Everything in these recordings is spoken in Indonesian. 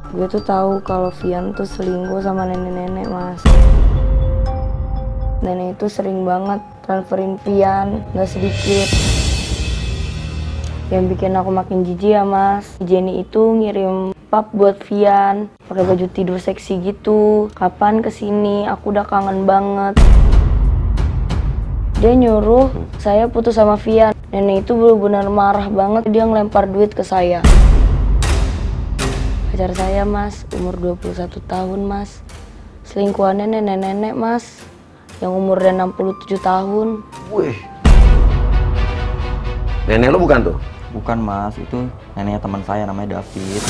Gue tuh tahu kalau Vian tuh selingkuh sama nenek-nenek, Mas. Nenek itu sering banget transferin Vian, nggak sedikit. Yang bikin aku makin jijik ya, Mas, Jenny itu ngirim pap buat Vian, pakai baju tidur seksi gitu. Kapan kesini? Aku udah kangen banget. Dia nyuruh saya putus sama Vian. Nenek itu benar-benar marah banget. Dia ngelempar duit ke saya. Pacar saya, Mas, umur 21 tahun, Mas. Selingkuhannya nenek-nenek, Mas, yang umurnya 67 tahun. Wih. Nenek lo bukan tuh? Bukan, Mas, itu neneknya teman saya namanya David.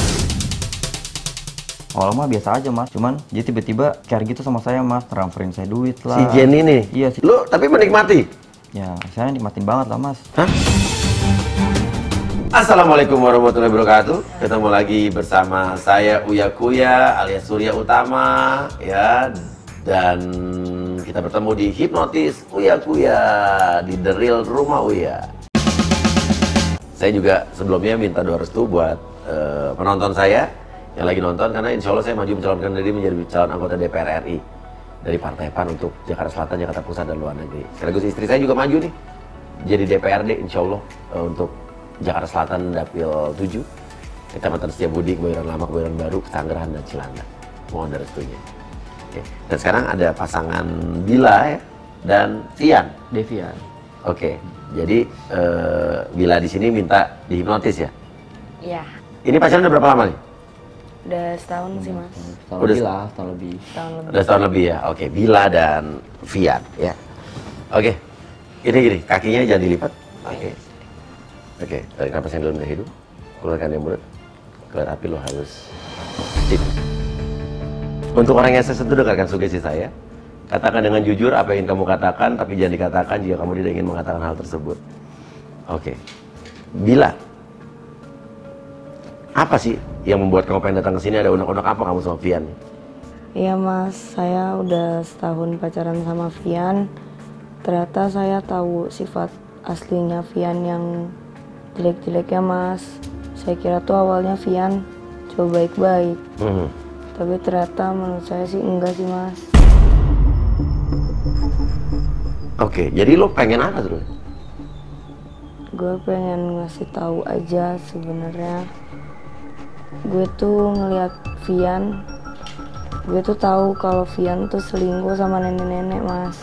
Awalnya mah biasa aja, Mas, cuman dia tiba-tiba care gitu sama saya, Mas, transferin saya duit lah. Si Jenny nih? Iya sih. Lo tapi menikmati? Ya, saya nikmatin banget lah, Mas. Hah? Assalamualaikum warahmatullahi wabarakatuh. Ketemu lagi bersama saya Uya Kuya alias Surya Utama, ya. Dan kita bertemu di Hipnotis Uya Kuya di The Real Rumah Uya. Saya juga sebelumnya minta doa restu buat penonton saya yang lagi nonton, karena insya Allah saya maju mencalonkan diri menjadi calon anggota DPR RI dari Partai PAN untuk Jakarta Selatan, Jakarta Pusat, dan luar negeri. Sekaligus istri saya juga maju nih jadi DPRD insya Allah untuk Jakarta Selatan Dapil 7, Kecamatan Setiabudi, Kebayoran Lama, Kebayoran Baru, Pesanggerahan, dan Cilandak. Mohon restunya. Oke. Dan sekarang ada pasangan Bila ya, dan Vian. Devian. Oke. Jadi Bila di sini minta dihipnotis ya? Iya, Ini pacaran udah berapa lama nih? udah setahun sih, Mas. Setahun Udah lebih lah, setahun lebih. Setahun lebih. Udah setahun lebih ya? Oke. Bila dan Vian ya. Oke. Ini gini, kakinya jangan dilipat. Oke. Oke, tarik napas yang dalam dari hidung, keluarkan yang mulut, keluar api, lo harus sip. Untuk orang yang saya sentuh, dengarkan sugesti saya. Katakan dengan jujur apa yang ingin kamu katakan, tapi jangan dikatakan jika kamu tidak ingin mengatakan hal tersebut. Oke. Bila, apa sih yang membuat kamu pengen datang ke sini? Ada unek-unek apa kamu sama Vian? Iya, Mas, saya udah setahun pacaran sama Vian. Ternyata saya tahu sifat aslinya Vian yang jelek-jeleknya, Mas. Saya kira tuh awalnya Vian coba baik-baik. Tapi ternyata menurut saya sih enggak sih, Mas. Oke, jadi lo pengen apa terus? Gue pengen ngasih tahu aja sebenarnya. Gue tuh ngeliat Vian. Gue tuh tahu kalau Vian tuh selingkuh sama nenek-nenek, Mas.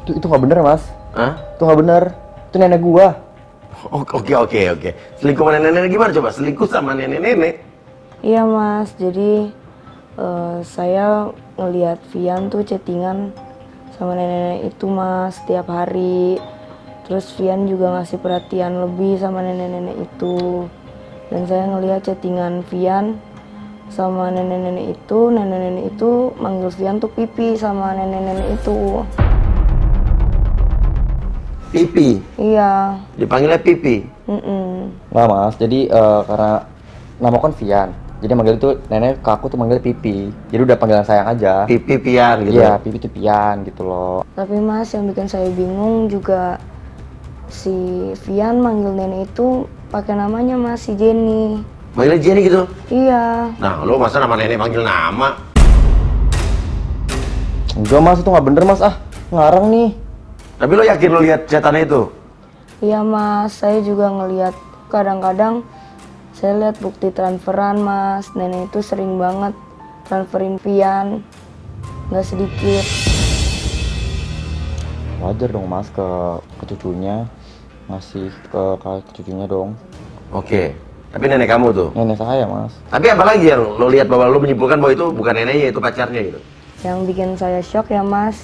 Itu nggak bener, Mas. Hah? Itu nggak bener. Itu nenek gua. Oke. Selingkuh sama nenek-nenek gimana coba? Selingkuh sama nenek-nenek? Iya, Mas, jadi saya ngelihat Vian tuh chattingan sama nenek-nenek itu, Mas, setiap hari. Terus Vian juga ngasih perhatian lebih sama nenek-nenek itu. Dan saya ngelihat chattingan Vian sama nenek-nenek itu manggil Vian tuh pipi sama nenek-nenek itu. Pipi? Iya. Dipanggilnya Pipi? Nggak, Mas. Jadi karena nama kan Vian, jadi manggil itu nenek ke aku tuh manggil Pipi. Jadi udah panggilan sayang aja. Pipi Pian gitu? Iya, Pipi itu Pian gitu loh. Tapi, Mas, yang bikin saya bingung juga si Vian manggil nenek itu pakai namanya, Mas, si Jenny. Manggilnya Jenny gitu? Iya. Nah, lo masa nama nenek manggil nama? Enggak, Mas, itu nggak bener, Mas. Ah, ngarang nih. Tapi lo yakin lo lihat chatannya itu? Iya, Mas, saya juga ngelihat kadang-kadang saya lihat bukti transferan, Mas. Nenek itu sering banget transferin Vian, nggak sedikit. Wajar dong, Mas, ke cucunya. Ngasih ke cucunya dong. Oke. Tapi nenek kamu tuh? Nenek saya, Mas. Tapi apa lagi yang lo lihat bahwa lo menyimpulkan bahwa itu bukan neneknya, itu pacarnya gitu? Yang bikin saya shock ya, Mas,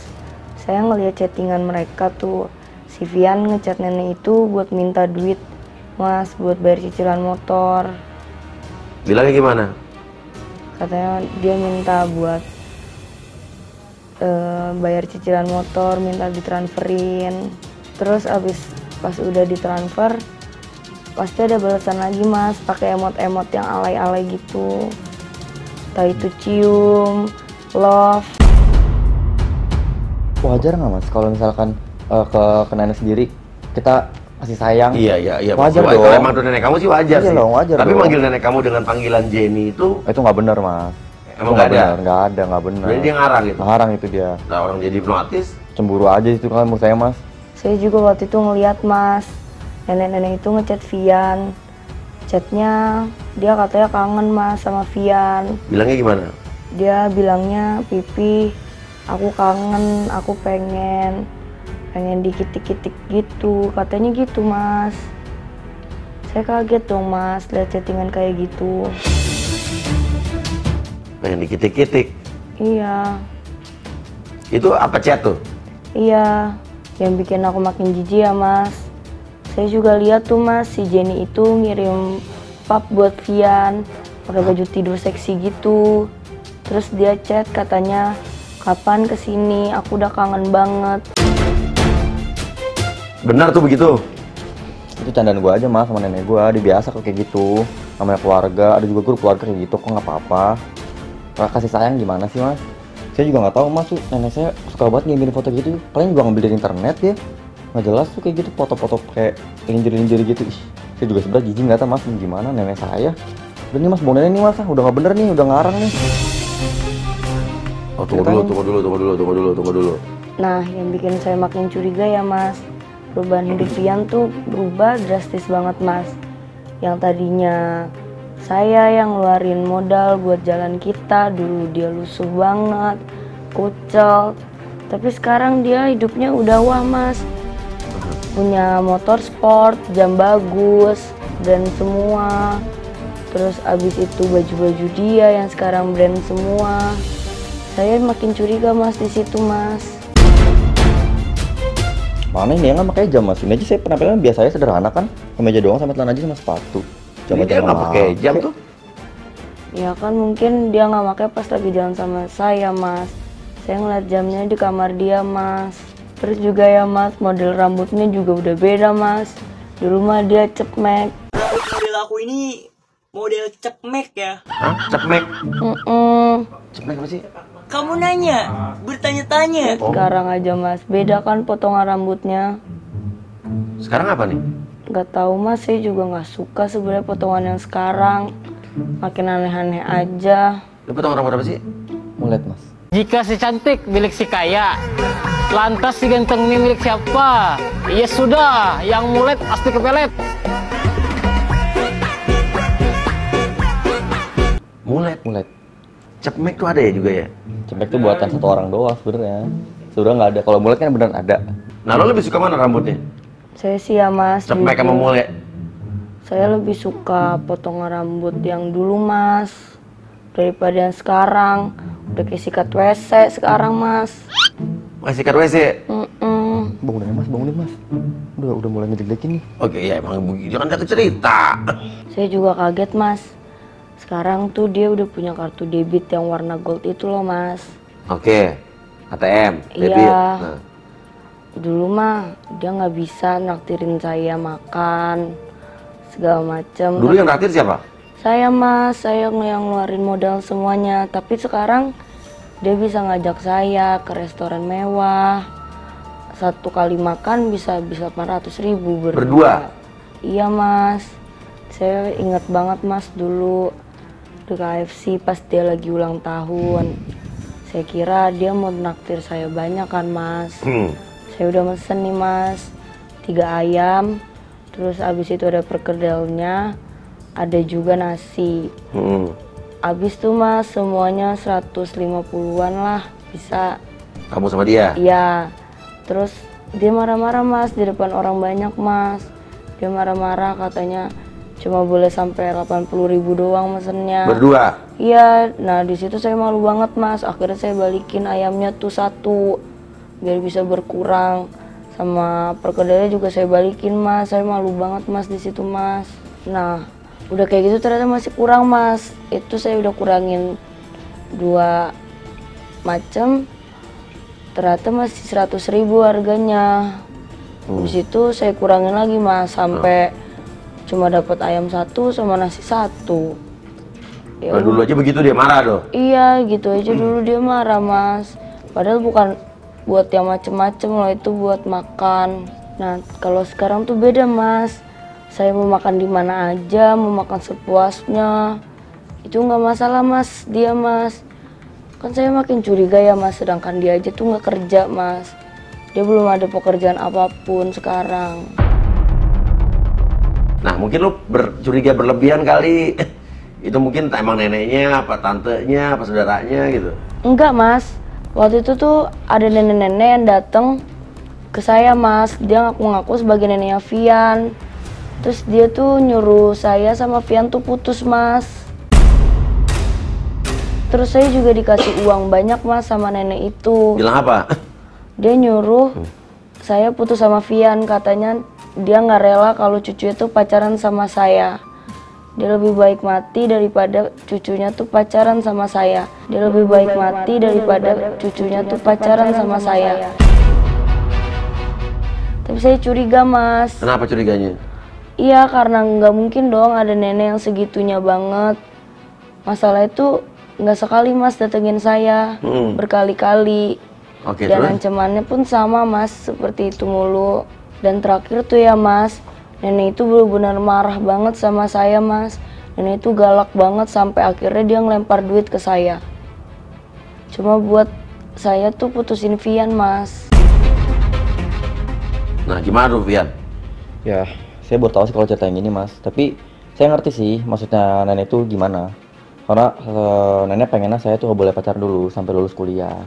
saya ngelihat chattingan mereka tuh. Si Vian ngechat nenek itu buat minta duit, Mas, buat bayar cicilan motor. Bilangnya gimana? Katanya dia minta buat bayar cicilan motor, minta ditransferin. Terus abis pas udah ditransfer, pasti ada balasan lagi, Mas, pakai emot-emot yang alay-alay gitu. Entah itu cium, love. Wajar nggak, Mas, kalau misalkan ke nenek sendiri kita kasih sayang. Iya. Wajar Kalau dong. emang tuh nenek kamu sih wajar Iya sih. dong, wajar Tapi dong. manggil nenek kamu dengan panggilan Jenny itu Itu nggak benar mas. emang nggak ada. Nggak benar. Berarti dia ngarang gitu. Ngarang itu dia. Nah, orang jadi hipnotis. Cemburu aja itu kan menurut saya mas. Saya juga waktu itu ngeliat mas, nenek-nenek itu ngechat Vian. Chatnya dia katanya kangen mas sama Vian. Bilangnya gimana? Dia bilangnya, Pipi, aku kangen, aku pengen dikit-dikit gitu, katanya gitu mas. Saya kaget dong mas, lihat chattingan kayak gitu. Pengen dikitik-kitik. Iya, Itu apa chat tuh? iya, yang bikin aku makin jijik ya mas. Saya juga lihat tuh mas, si Jenny itu ngirim pap buat Vian, pakai baju tidur seksi gitu. Terus dia chat katanya, kapan kesini, aku udah kangen banget. Benar tuh begitu? Itu candaan gue aja mas sama nenek gue. Dia biasa kok kayak gitu. Namanya keluarga, ada juga grup keluarga kayak gitu kok nggak apa-apa. Kasih sayang gimana sih mas? Saya juga nggak tahu mas tuh, nenek saya suka banget ngirimin foto gitu. Paling juga ngambil dari internet ya. Nggak jelas tuh kayak gitu, foto-foto kayak linjir-linjir gitu. Ih, saya juga sebenernya jijik nggak tahu mas gimana nenek saya. Udah nih mas, bau nenek nih mas, udah nggak bener nih, udah ngarang nih. Oh, tunggu dulu. Nah, yang bikin saya makin curiga ya mas, perubahan hidup Vian tuh berubah drastis banget mas. Yang tadinya saya yang ngeluarin modal buat jalan kita, dulu dia lusuh banget, kucel. Tapi sekarang dia hidupnya udah wah mas. Punya motor sport, jam bagus, dan semua. Terus abis itu baju-baju dia yang sekarang brand semua. Saya makin curiga mas di situ mas. Mana ini yang nggak pakai jam mas? Ini aja saya penampilan biasanya sederhana kan, kemeja doang sama celana aja sama sepatu. Ini dia nggak pakai jam tuh? Ya kan mungkin dia nggak pakai pas lagi jalan sama saya mas. Saya ngeliat jamnya di kamar dia mas. Terus juga ya mas, model rambutnya juga udah beda mas. Di rumah dia cepmek. Model aku ini model cepmek ya. Hah? Cepmek? Cepmek apa sih? Kamu nanya, bertanya-tanya. Sekarang aja mas, beda kan potongan rambutnya. Sekarang apa nih? Gak tahu mas, saya juga nggak suka sebenarnya potongan yang sekarang. Makin aneh-aneh aja. Lu potong rambut apa sih? Mulet mas. Jika si cantik milik si kaya, lantas si ganteng ini milik siapa? Ya sudah, yang mulet pasti kepelet. Mulet. Cepmek tuh ada ya juga ya? Cepmek tuh buatan satu orang doang sebenarnya. Sebenarnya nggak ada. Kalau mulet kan beneran ada. Nah, lo lebih suka mana rambutnya? Saya sih ya mas, Cepmek sama jujur, mulet? saya lebih suka potongan rambut yang dulu mas, daripada yang sekarang. Udah kayak sikat WC sekarang mas. Masih sikat WC? Bangunin mas. Udah mulai ngedek-dekin nih. Oke, ya emang begitu kan ada cerita. Saya juga kaget mas. Sekarang tuh dia udah punya kartu debit yang warna gold itu loh mas. Oke, ATM, debit. Iya. Nah, Dulu mah dia nggak bisa naktirin saya makan segala macam. dulu yang traktir siapa? Saya mas, saya yang ngeluarin modal semuanya. Tapi sekarang dia bisa ngajak saya ke restoran mewah. Satu kali makan bisa 800.000 Berdua? Iya mas. Saya ingat banget mas dulu di KFC pas dia lagi ulang tahun. Saya kira dia mau naktir saya banyak kan mas. Saya udah mesen nih mas, 3 ayam. Terus abis itu ada perkedelnya, ada juga nasi. Abis tuh mas semuanya 150-an lah bisa. Kamu sama dia? Iya. Terus dia marah-marah mas di depan orang banyak mas. Dia marah-marah katanya cuma boleh sampai 80.000 doang mesennya. Berdua? Iya. Nah di situ saya malu banget mas. Akhirnya saya balikin ayamnya tuh 1 biar bisa berkurang. Sama perkedelnya juga saya balikin mas. Saya malu banget mas di situ mas. Nah udah kayak gitu ternyata masih kurang mas. Itu saya udah kurangin 2 macam. Ternyata masih 100.000 harganya. Habis itu saya kurangin lagi mas sampai cuma dapat ayam 1 sama nasi 1. Ya Nah, dulu aja begitu dia marah tuh? iya gitu aja dulu dia marah mas. Padahal bukan buat yang macem-macem loh, itu buat makan. Nah, kalau sekarang tuh beda mas. Saya mau makan di mana aja, mau makan sepuasnya. Itu nggak masalah mas, dia mas. Kan saya makin curiga ya mas, sedangkan dia aja tuh nggak kerja mas. Dia belum ada pekerjaan apapun sekarang. Nah, mungkin lu curiga berlebihan kali. Itu mungkin emang neneknya, apa tantenya, apa saudaranya gitu. Enggak mas, waktu itu tuh ada nenek-nenek yang datang ke saya mas. Dia ngaku-ngaku sebagai neneknya Vian. Terus dia tuh nyuruh saya sama Vian tuh putus mas. Terus saya juga dikasih uang banyak mas sama nenek itu. Bilang apa? Dia nyuruh saya putus sama Vian, katanya dia nggak rela kalau cucunya tuh pacaran sama saya. Dia lebih baik mati daripada cucunya tuh pacaran sama saya. Dia lebih baik mati daripada cucunya tuh pacaran sama saya. Tapi saya curiga mas. Kenapa curiganya? Iya, karena nggak mungkin dong ada nenek yang segitunya banget. Masalah itu nggak sekali mas datengin saya, berkali-kali. Oke, Dan terus? ancamannya pun sama mas, seperti itu mulu. Dan terakhir tuh ya mas, nenek itu benar-benar marah banget sama saya mas. Nenek itu galak banget sampai akhirnya dia ngelempar duit ke saya. Cuma buat saya tuh putusin Vian mas. Nah, gimana tuh Vian? Ya, saya baru tahu sih kalau cerita yang ini mas. Tapi saya ngerti sih maksudnya nenek itu gimana. Karena nenek pengennya saya tuh gak boleh pacaran dulu sampai lulus kuliah.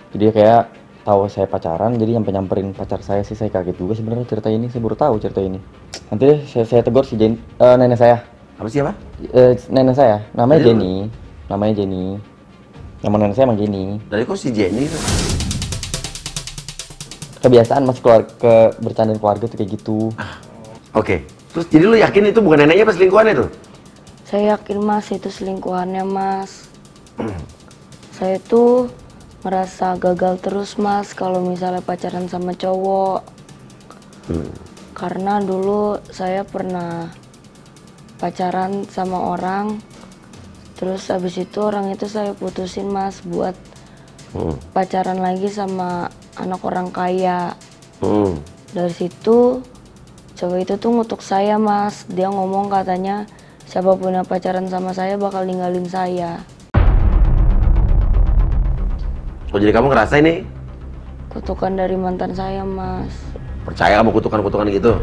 Jadi kayak tahu saya pacaran, jadi sampai nyamperin pacar saya sih. Saya kaget juga sebenarnya cerita ini. Saya baru tahu cerita ini. Nanti deh saya tegur si nenek saya. Apa siapa? Nenek saya, namanya Jadi Jenny. Namanya Jenny. Nama nenek saya emang Jenny. Dari kok si Jenny tuh? Kebiasaan mas ke bercandain keluarga tuh kayak gitu. Oke. Terus jadi lu yakin itu bukan neneknya pas selingkuhannya tuh? Saya yakin mas itu selingkuhannya mas. Saya tuh merasa gagal terus mas kalau misalnya pacaran sama cowok. Karena dulu saya pernah pacaran sama orang, terus abis itu orang itu saya putusin mas buat pacaran lagi sama anak orang kaya. Dari situ cowok itu tuh ngutuk saya mas. Dia ngomong katanya siapapun yang pacaran sama saya bakal ninggalin saya. Oh, jadi kamu ngerasa ini? Kutukan dari mantan saya mas. Percaya kamu kutukan-kutukan gitu?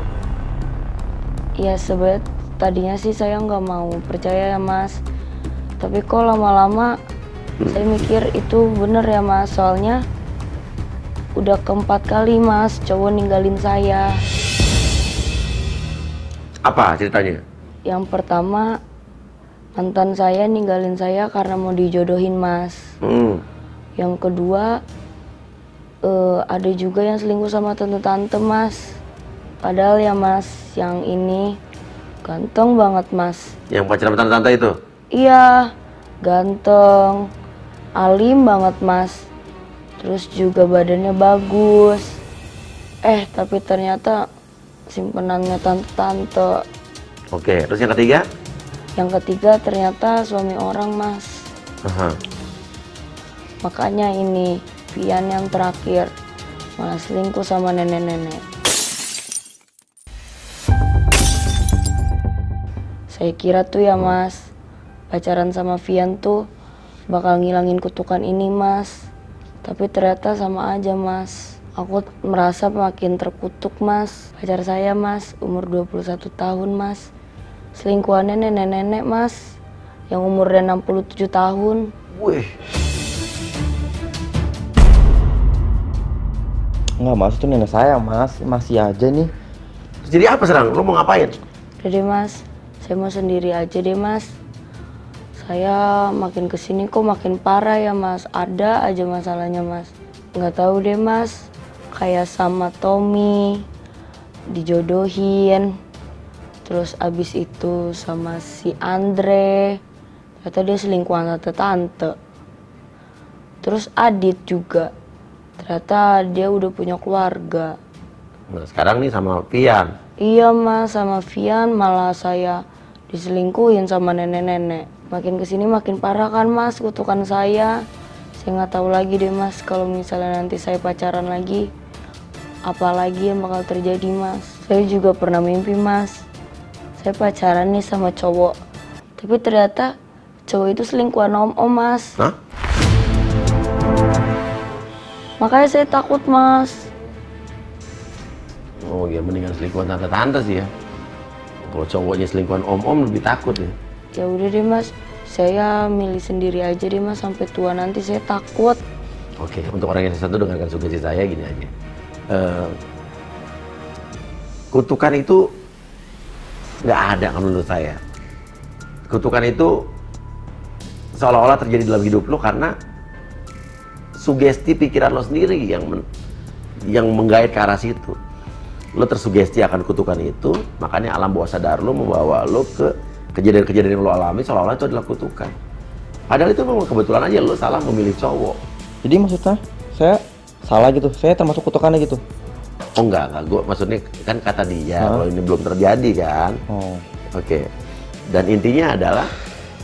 Ya sebenarnya tadinya sih saya nggak mau percaya ya mas. Tapi kok lama-lama saya mikir itu bener ya mas. Soalnya udah keempat kali mas cowok ninggalin saya. Apa ceritanya? Yang pertama mantan saya ninggalin saya karena mau dijodohin mas. Yang kedua ada juga yang selingkuh sama tante-tante mas. Padahal ya mas yang ini ganteng banget mas. Yang pacaran sama tante-tante itu? Iya, ganteng, alim banget mas. Terus juga badannya bagus. Tapi ternyata simpenannya tante-tante. Oke, terus yang ketiga? Yang ketiga ternyata suami orang mas. Makanya ini Vian yang terakhir malah selingkuh sama nenek-nenek. Saya kira tuh ya mas, pacaran sama Vian tuh bakal ngilangin kutukan ini mas. Tapi ternyata sama aja mas. Aku merasa makin terkutuk mas. Pacar saya mas, umur 21 tahun mas. Selingkuhannya nenek-nenek mas, yang umurnya 67 tahun. Wih. Enggak mas, itu nenek saya mas. Masih aja nih. Terus jadi apa sekarang? Lu mau ngapain? Jadi mas, saya mau sendiri aja deh mas. Saya makin kesini kok makin parah ya mas. Ada aja masalahnya mas. Nggak tahu deh mas. Kayak sama Tommy dijodohin. Terus abis itu sama si Andre. Ternyata dia selingkuhan tante-tante. Terus Adit juga. Ternyata dia udah punya keluarga. Nah, sekarang nih sama Vian. Iya mas, sama Vian malah saya diselingkuhin sama nenek-nenek. Makin kesini makin parah kan mas kutukan saya. Saya nggak tahu lagi deh mas kalau misalnya nanti saya pacaran lagi, apalagi yang bakal terjadi mas. Saya juga pernah mimpi mas, saya pacaran nih sama cowok, tapi ternyata cowok itu selingkuhan om mas. Hah? Makanya saya takut mas. Oh ya, mendingan selingkuhan tante-tante sih ya. Kalau cowoknya selingkuhan om lebih takut ya. Ya udah deh mas, saya milih sendiri aja deh mas, sampai tua nanti saya takut. Oke, untuk orang yang satu dengarkan sugesti saya gini aja. Kutukan itu nggak ada kalau menurut saya. Kutukan itu seolah-olah terjadi dalam hidup lo karena sugesti pikiran lo sendiri yang menggait ke arah situ. Lo tersugesti akan kutukan itu, makanya alam bawah sadar lo membawa lo ke kejadian-kejadian yang lo alami seolah-olah itu adalah kutukan. Padahal itu memang kebetulan aja lo salah memilih cowok. Jadi maksudnya saya salah gitu, saya termasuk kutukannya gitu. Oh enggak, gue maksudnya kan kata dia kalau ini belum terjadi kan. Oh. Oke. Dan intinya adalah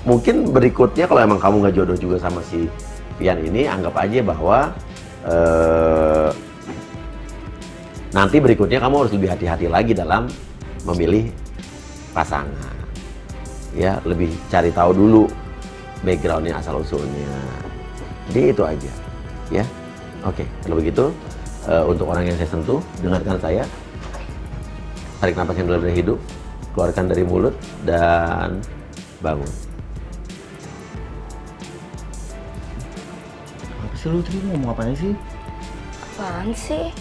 mungkin berikutnya kalau emang kamu nggak jodoh juga sama si Pian ini, anggap aja bahwa nanti berikutnya kamu harus lebih hati-hati lagi dalam memilih pasangan. Ya, lebih cari tahu dulu backgroundnya, asal usulnya. Jadi itu aja, ya. Oke, kalau begitu untuk orang yang saya sentuh, dengarkan saya. Tarik nafas yang dalam dari hidung, keluarkan dari mulut, dan bangun. Apa sih lu tadi ngomong apaan sih? Apaan sih?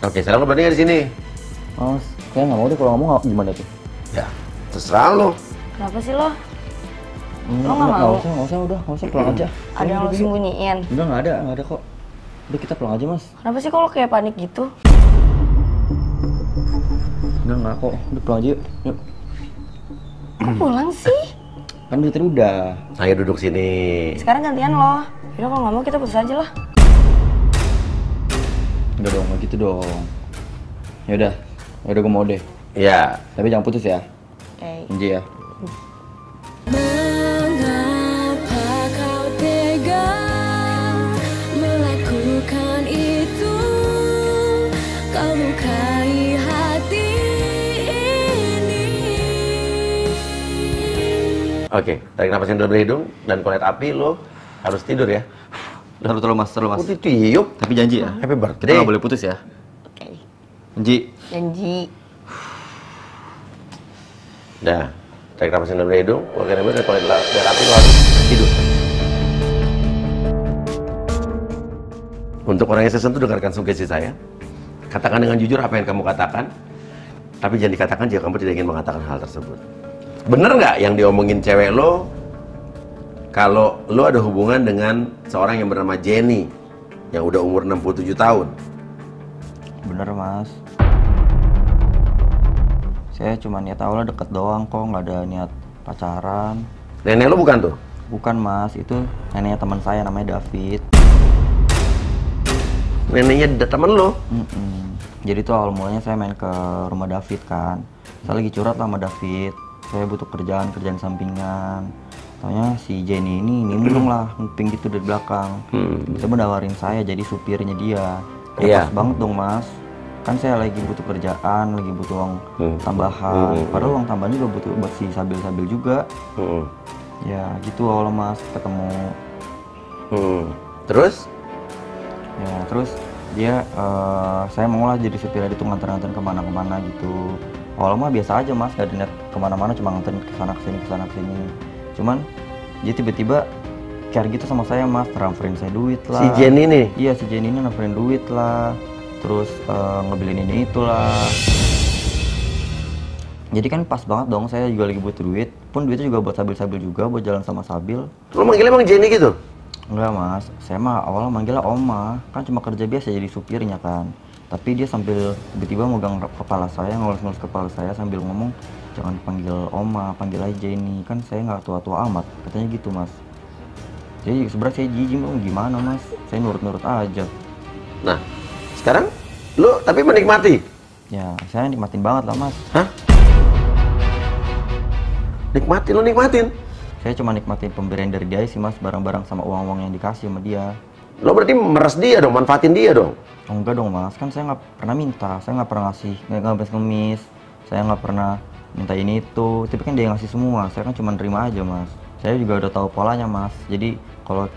Oke, sekarang lo berani di sini. Oh, saya nggak mau deh kalau ngomong gimana tuh? Ya, terserah lo. Kenapa sih lo? Lo nggak nggak mau? nggak usah pulang aja. Ada yang lo sembunyiin? Enggak, nggak ada kok. Udah kita pulang aja mas. Kenapa sih kalau kayak panik gitu? Enggak kok, udah pulang aja yuk. Kok pulang sih? Kan dari tadi udah. Ayo duduk sini. Sekarang gantian lo. Yaudah kalau nggak mau kita putus aja lah. Enggak dong, nggak gitu dong. Yaudah gue mau deh. Ya, Tapi jangan putus ya. Oke. Janji ya. Mengapa kau tega melakukan itu? Kau lukai hati ini. oke. Tarik nafas yang dalam dari hidung dan kalau lihat api lo harus tidur ya. Terlalu mas. Oh, ditiup. Tapi janji ya. Happy Kita birthday. nggak boleh putus ya. Oke. Janji. Janji. Nah, tarik nafas yang dalam dari hidung, keluarkan dari mulut, dan kalau lihat api lo harus tidur. Untuk orang yang saya sentuh, dengarkan sugesti saya. Katakan dengan jujur apa yang kamu katakan, tapi jangan dikatakan jika kamu tidak ingin mengatakan hal tersebut. Bener nggak yang diomongin cewek lo, kalau lo ada hubungan dengan seorang yang bernama Jenny, yang udah umur 67 tahun? Bener mas. Saya cuma niat awalnya deket doang kok, nggak ada niat pacaran. Nenek lo bukan tuh? Bukan mas, itu neneknya teman saya namanya David. Neneknya temen lo? Jadi tuh awal mulanya saya main ke rumah David kan. Saya lagi curhat lah sama David. Saya butuh kerjaan sampingan. Taunya si Jenny ini nimbrung lah, nguping gitu dari belakang. Dia menawarin saya jadi supirnya dia. Ya pas banget dong mas. Kan saya lagi butuh kerjaan, lagi butuh uang tambahan. Padahal uang tambahan juga butuh buat si sabil-sabil juga. Ya gitu awal mas ketemu. Terus? Ya terus dia saya mau lah jadi supir itu nganter-nganter kemana-kemana gitu. Awalnya mah biasa aja mas, gak ada niat kemana-mana, cuma nganterin kesana kesini. Cuman dia tiba-tiba care gitu sama saya mas, transferin saya duit lah. Si Jenny nih? Iya si Jenny ini transferin duit lah. Terus ngebeliin ini itulah. Jadi kan pas banget dong, saya juga lagi butuh duit. Pun duitnya juga buat sabil-sabil juga, buat jalan sama sabil. Lo manggilnya emang Jenny gitu? Enggak mas, saya mah awalnya manggilnya Oma. Kan cuma kerja biasa jadi supirnya kan. Tapi dia sambil tiba-tiba megang kepala saya, ngelus-ngelus kepala saya sambil ngomong, jangan panggil Oma, panggil aja Jenny. Kan saya nggak tua-tua amat, katanya gitu mas. Jadi sebenarnya saya jijik, gimana mas? Saya nurut-nurut aja. Nah, sekarang lo tapi menikmati? Ya, saya nikmatin banget lah mas. Hah? Nikmatin, lo nikmatin? Saya cuma nikmatin pemberian dari dia sih mas, barang-barang sama uang-uang yang dikasih sama dia. Lo berarti meres dia dong, manfaatin dia dong. Oh, enggak dong mas, kan saya nggak pernah minta, saya nggak pernah ngasih, nggak ngemis, saya nggak pernah minta ini itu, tapi kan dia yang ngasih semua, saya kan cuma terima aja mas. Saya juga udah tahu polanya mas, jadi kalau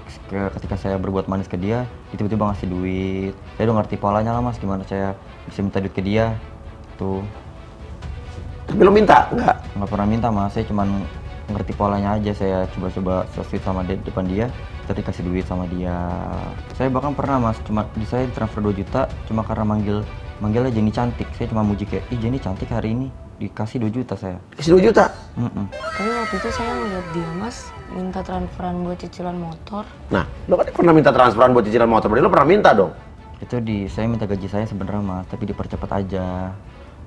ketika saya berbuat manis ke dia, dia tiba-tiba ngasih duit, saya udah ngerti polanya lah mas, gimana saya bisa minta duit ke dia, tuh. Tapi lo minta? Enggak? Nggak pernah minta mas, saya cuma ngerti polanya aja, saya coba-coba sweet sama dia, depan dia, terus dikasih duit sama dia. Saya bahkan pernah mas, cuma saya transfer 2 juta cuma karena manggilnya Jenny cantik. Saya cuma muji kayak, ih Jenny cantik hari ini, dikasih 2 juta saya. Kasih 2 juta? Tapi waktu itu saya ngeliat dia mas minta transferan buat cicilan motor. Nah, lo kan pernah minta transferan buat cicilan motor, berarti lo pernah minta dong? Itu saya minta gaji saya sebenarnya mas, tapi dipercepat aja.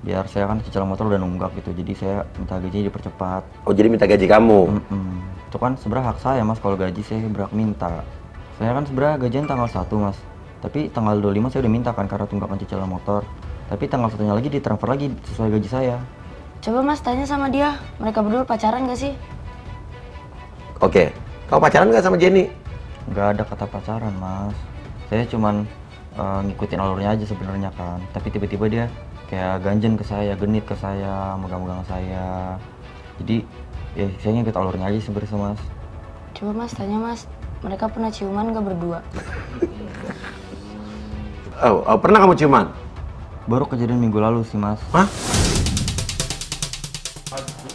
Biar saya kan cicilan motor udah nunggak gitu, jadi saya minta gajinya dipercepat. Oh, jadi minta gaji kamu? Itu kan sebenarnya hak saya mas, kalau gaji saya berhak minta. Saya kan sebenarnya gajian tanggal 1 mas, tapi tanggal 25 saya udah minta kan karena tunggakan cicilan motor. Tapi tanggal 1-nya lagi ditransfer lagi sesuai gaji saya. Coba mas tanya sama dia, mereka berdua pacaran gak sih? Oke, kau pacaran nggak sama Jenny? Nggak ada kata pacaran mas, saya cuman ngikutin alurnya aja sebenarnya kan. Tapi tiba-tiba dia kayak ganjen ke saya, genit ke saya, megang-megang saya. Jadi ya saya ngikut alurnya aja sebenarnya mas. Coba mas tanya mas, mereka pernah ciuman gak berdua? Oh, pernah kamu ciuman? Baru kejadian minggu lalu sih mas. Hah?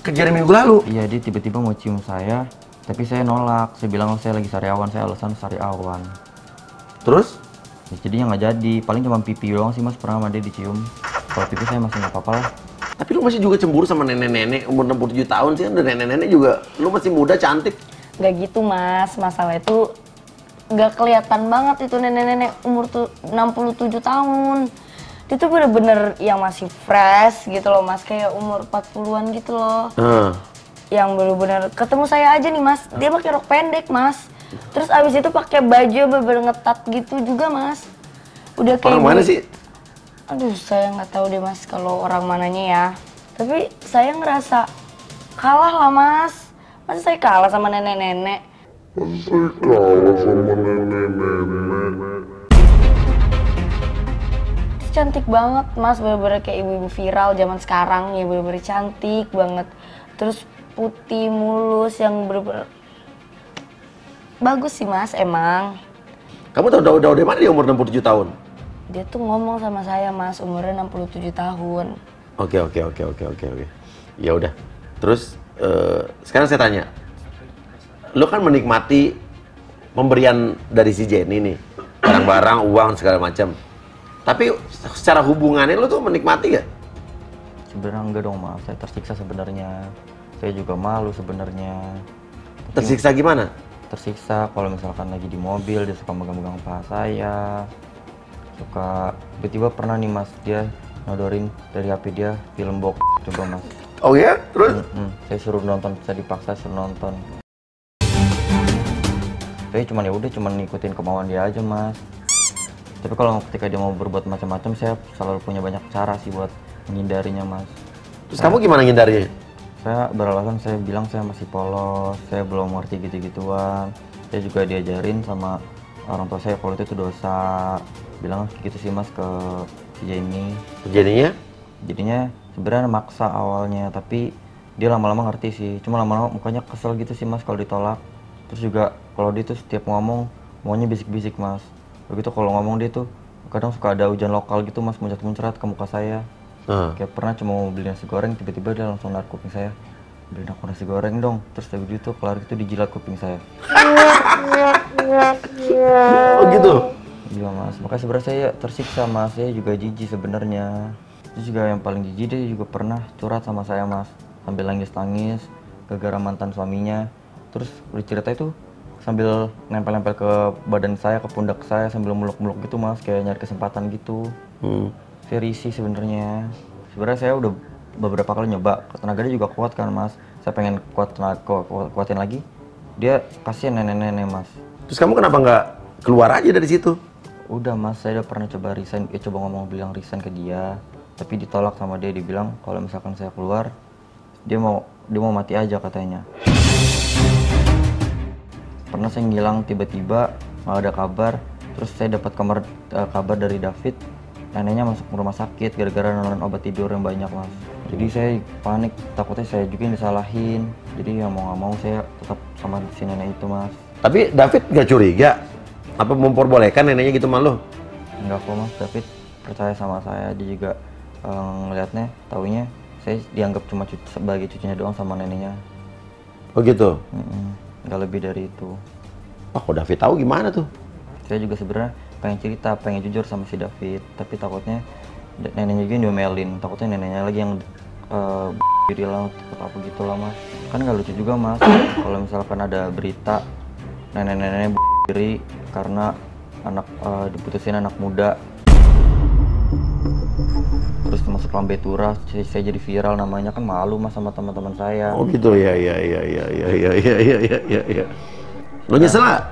Kejadian minggu lalu? Iya, dia tiba-tiba mau cium saya, tapi saya nolak. Saya bilang saya lagi sariawan, saya alasan sariawan. Terus? Ya, jadinya nggak jadi, paling cuma pipi doang sih mas pernah sama dia dicium. Kalau pipi saya masih nggak apa-apa lah. Tapi lu masih juga cemburu sama nenek-nenek umur 67 tahun sih, udah nenek-nenek juga. Lu masih muda, cantik. Gak gitu mas, masalah itu gak kelihatan banget itu nenek-nenek umur 67 tahun. Dia tuh bener-bener yang masih fresh gitu loh mas, kayak umur 40-an gitu loh. Yang bener-bener ketemu saya aja nih mas, dia pakai rok pendek mas. Terus abis itu pakai baju bener-bener ngetat gitu juga mas. Udah kayak orang mana sih? Aduh saya nggak tahu deh mas kalau orang mananya ya. Tapi saya ngerasa kalah lah mas. Masa saya kalah sama nenek-nenek? Cantik banget mas, bener-bener kayak ibu-ibu viral zaman sekarang ya, bener-bener cantik banget. Terus putih mulus yang bener-bener bagus sih mas emang. Kamu tahu dari mana dia umur 67 tahun? Dia tuh ngomong sama saya mas, umurnya 67 tahun. Oke. Ya udah. Terus sekarang saya tanya. Lo kan menikmati pemberian dari si Jenny nih, barang-barang, uang segala macam. Tapi secara hubungannya lo tuh menikmati gak? Sebenarnya enggak dong mas, saya tersiksa sebenarnya. Saya juga malu sebenarnya. Tersiksa gimana? Tersiksa kalau misalkan lagi di mobil dia suka megang-megang paha saya. Suka tiba-tiba pernah nih mas, dia nodorin dari HP dia film box coba mas. Oh ya? Terus? Saya suruh nonton, saya dipaksa suruh nonton. Saya cuma ngikutin kemauan dia aja mas. Tapi kalau ketika dia mau berbuat macam-macam, saya selalu punya banyak cara sih buat menghindarinya mas. Terus kamu gimana ngindarinya? Saya beralasan, saya bilang saya masih polos, saya belum ngerti gitu-gituan. Saya juga diajarin sama orang tua saya kalau itu dosa. Bilang gitu sih mas ke si Jenny. Jadinya sebenarnya maksa awalnya, tapi dia lama-lama ngerti sih. Cuma lama-lama mukanya kesel gitu sih mas kalau ditolak. Terus juga kalau dia tuh setiap ngomong maunya bisik-bisik mas. Begitu kalau ngomong dia tuh kadang suka ada hujan lokal gitu mas, muncrat-muncrat ke muka saya. Kayak pernah cuma mau beli nasi goreng, tiba-tiba dia langsung narik kuping saya. Beliin aku nasi goreng dong. Terus begitu kelar itu dijilat kuping saya. Oh gitu? Iya mas, makanya sebenarnya saya tersiksa mas, saya juga jijik sebenarnya. Terus juga yang paling jijik dia juga pernah curhat sama saya mas, sambil nangis-nangis gara-gara mantan suaminya. Terus cerita itu sambil nempel-nempel ke badan saya, ke pundak saya, sambil meluk-meluk gitu mas, kayak nyari kesempatan gitu. Saya risih sebenarnya. Sebenarnya saya udah beberapa kali nyoba, tenaga dia juga kuat kan mas. Saya pengen kuatin lagi. Dia kasihan nenek-nenek mas. Terus kamu kenapa nggak keluar aja dari situ? Udah mas, saya udah pernah coba resign, coba bilang resign ke dia, tapi ditolak sama dia. Dibilang kalau misalkan saya keluar, dia mau mati aja katanya. Pernah saya ngilang tiba-tiba, nggak ada kabar, Terus saya dapat kabar dari David, neneknya masuk rumah sakit gara-gara nelan obat tidur yang banyak mas. Jadi saya panik, takutnya saya juga yang disalahin. Jadi ya mau nggak mau saya tetap sama si nenek itu mas. Tapi David nggak curiga? Apa memperbolehkan neneknya gitu sama lo? Enggak kok mas, David percaya sama saya. Dia juga ngelihatnya, taunya saya dianggap cuma sebagai cucunya doang sama neneknya. Oh gitu? Nggak lebih dari itu. Oh, kok David tahu gimana tuh? Saya juga sebenarnya pengen cerita, pengen jujur sama si David, tapi takutnya neneknya juga yang diomelin, takutnya neneknya lagi yang diri lah apa gitulah mas. Kan nggak lucu juga mas kalau misalkan ada berita nenek-neneknya diri karena anak diputusin anak muda, terus masuk lambe turah, saya jadi viral namanya, kan malu mas sama teman-teman saya. Oh gitu ya. Lo nyesel nggak?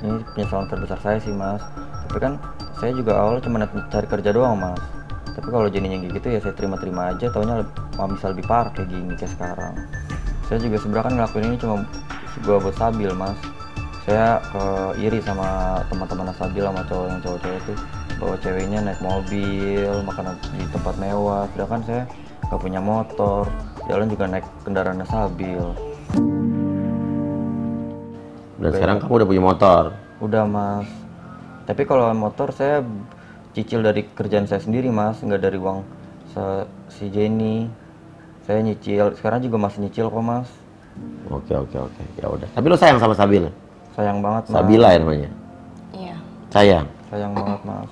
Ini penyesalan terbesar saya sih mas. Tapi kan saya juga awalnya cuma cari kerja doang mas. Tapi kalau jadinya kayak gitu ya saya terima-terima aja. Taunya bisa lebih parah kayak gini kayak sekarang. Saya juga sebenarnya kan ngelakuin ini cuma buat Sabil mas. Saya iri sama teman-teman Sabil sama cowok-cowok itu bawa ceweknya naik mobil, makan di tempat mewah. Sedangkan saya nggak punya motor, jalan juga naik kendaraan Sabil. Dan sekarang kamu udah punya motor? Udah mas. Tapi kalau motor saya cicil dari kerjaan saya sendiri mas, nggak dari uang si Jenny. Saya nyicil, sekarang juga masih nyicil kok mas. Oke, ya udah. Tapi lo sayang sama Sabil? Sayang banget mas. Sabila ya namanya? Iya. Sayang? Sayang banget mas.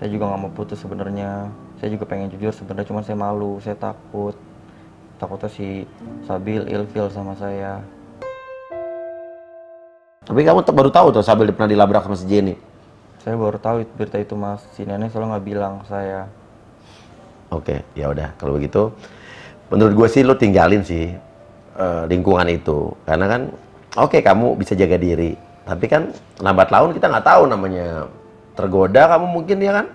Saya juga nggak mau putus sebenarnya. Saya juga pengen jujur sebenarnya, cuma saya malu, saya takutnya si Sabil ilfil sama saya. Tapi kamu baru tahu tuh Sabil pernah dilabrak sama si Jenny? Saya baru tahu berita itu mas. Si nenek selalu nggak bilang ke saya. Oke, ya udah kalau begitu, menurut gue sih lo tinggalin sih lingkungan itu, karena kan oke, kamu bisa jaga diri, tapi kan lambat laun kita nggak tahu namanya tergoda kamu mungkin ya kan,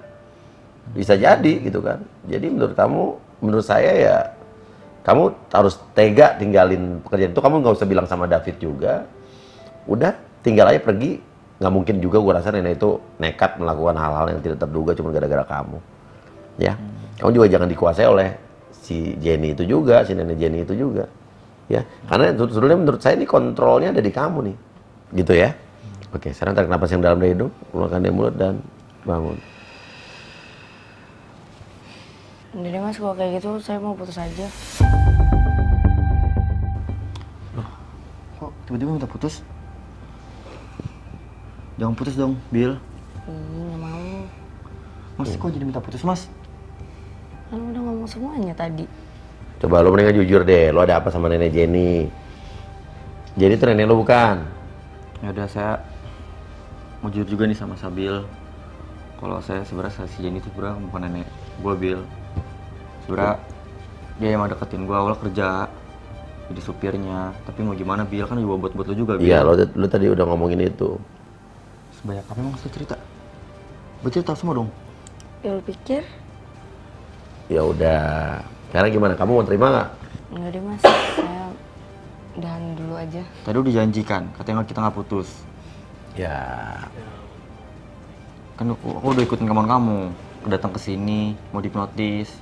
bisa jadi gitu kan. Jadi menurut saya ya kamu harus tega tinggalin pekerjaan itu. Kamu nggak usah bilang sama David juga. Udah, tinggal aja pergi. Nggak mungkin juga gue rasa nenek itu nekat melakukan hal-hal yang tidak terduga cuma gara-gara kamu. Ya, kamu juga jangan dikuasai oleh si Jenny itu juga, si nenek Jenny itu juga. Ya, karena sebetulnya menurut saya ini kontrolnya ada di kamu nih. Gitu ya. Oke, sekarang tarik napas yang dalam dari hidung, keluarkan dari mulut dan bangun. Jadi mas kalau kayak gitu saya mau putus aja. Loh, kok tiba-tiba minta putus? Jangan putus dong, Bill. Nggak mau. Mas, kok jadi minta putus, mas? Kan udah ngomong semuanya tadi. Coba lo mendingan jujur deh, lo ada apa sama nenek Jenny? Jenny itu nenek lo bukan? Ya udah, saya mau jujur juga nih sama Sabil. Kalau saya sebenarnya si Jenny itu sebenarnya bukan nenek gue, Bill. Sebenarnya dia yang deketin gue awal kerja jadi supirnya. Tapi mau gimana, Bill, kan juga buat lo juga, Bill. Iya, lo tadi udah ngomongin itu. Sebanyak apa emang saya cerita? Bercerita semua dong. Ya lu pikir? Ya udah. Sekarang gimana? Kamu mau terima nggak? Enggak deh mas, saya udahan dulu aja. Tadi udah janjikan, katanya kita nggak putus. Ya. Kan aku udah ikutin kemauan kamu, datang ke sini, mau dihipnotis.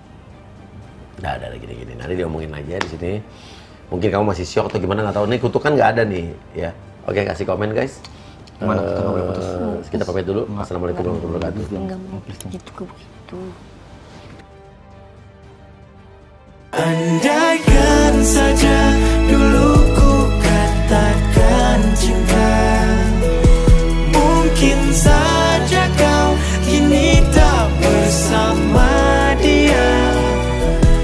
Udah gini. Nanti diomongin aja di sini. Mungkin kamu masih syok atau gimana, nggak tahu. Nih kutukan nggak ada nih, ya. Oke, kasih komen guys. Gimana? Kita nggak boleh putus. Kita pamit dulu. Assalamualaikum warahmatullahi wabarakatuh. Enggak mau gitu begitu. Andaikan saja dulu ku katakan cinta, mungkin saja kau kini tak